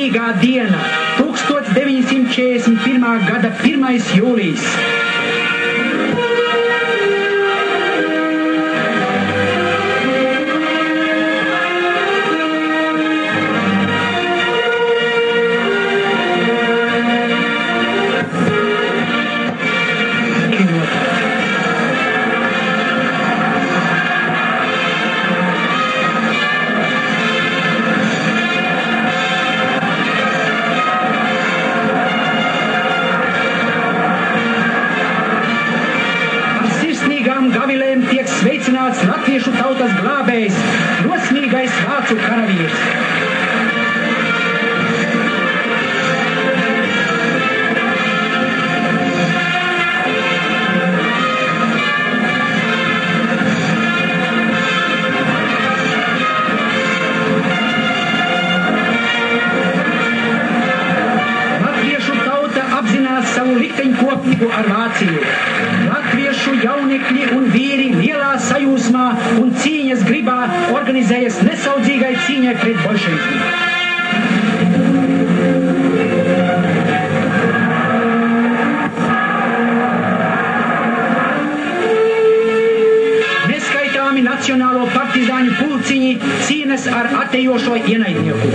sirsnīgā diena, 1941. gada 1. jūlijs. Sveicināts latviešu tautas glābējs, drosmīgais vācu karavīrs. Latviešu tauta apzinās savu likteņkopību ar Vāciju. Latviešu jaunekļi un vīri lielā sajūsmā un cīņas gribā organizējas nesaudzīgai cīņai pret bolševismu. Neskaitāmi nacionālo partizāņu pulciņi cīnas ar atējošo ienaidnieku.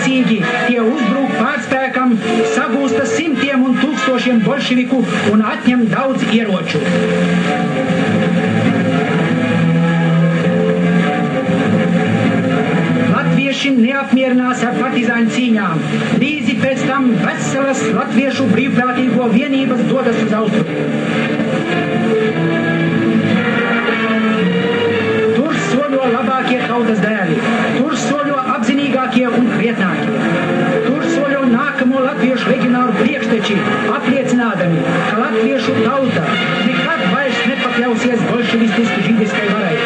Tie uzbrūk pārspēkam, sagūsta simtiem un tūkstošiem bolševiku un atņem daudz ieroču. Latvieši neapmierinās ar partizāņu cīņām. Līdzi pēc tam veselas latviešu brīvprātīgo vienības dodas uz austrumiem. Tur soļo labākie tautas dēli, tur soļo apzinīgākie un krietnākie. Tur soļo nākamo latviešu leģionāru priekšteči, apliecinādami, ka latviešu tauta nekad vairs nepakļausies bolševistiski žīdiskai varai.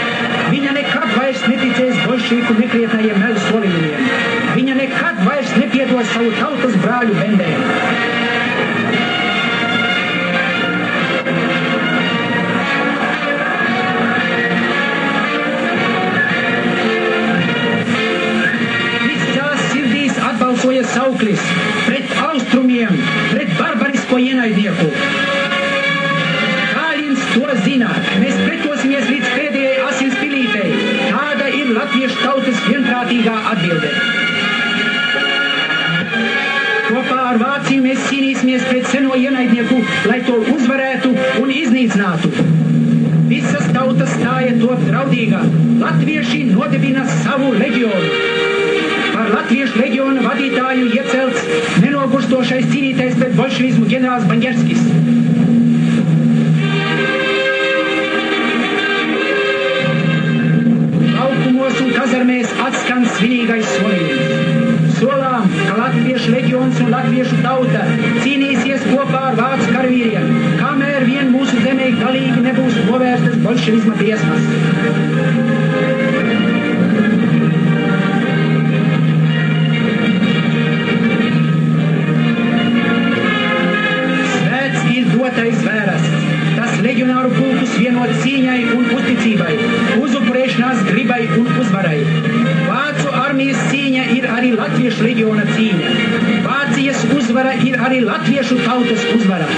Viņa nekad vairs neticēs bolševiku nekrietnajiem melu solījumiem. Viņa nekad vairs nepiedos savu tautas brāļu bendēm. Atbalsoja sauklis pret austrumiem, pret barbarisko ienaidnieku. Kāļins to zina, mēs pretosimies līdz pēdējai asins pilītei. Tāda ir latviešu tautas vienprātīgā atbilde. Kopā ar Vāciju mēs cīnīsimies pret seno ienaidnieku, lai to uzvarētu un iznīcinātu. Visas tautas stāja to draudīga. Latvieši nodibina savu leģionu. Par latviešu leģiona vadītāju iecelts nenogurstošais cīnītais pret bolševismu ģenerālis Baņģerskis. Laukumos un kazarmēs atskan svinīgais solījums. Solām, ka latviešu leģions un latviešu tauta cīnīsies kopā ar vācu karavīriem, kamēr vien mūsu zemē galīgi nebūs novērstas bolševisma briesmas. Dotais vērasts, tas leģionāru pulkus vienot cīņai un uzticībai, uzupurēšanās gribai un uzvarai. Vācu armijas cīņa ir arī latviešu leģiona cīņa. Vācijas uzvara ir arī latviešu tautas uzvara.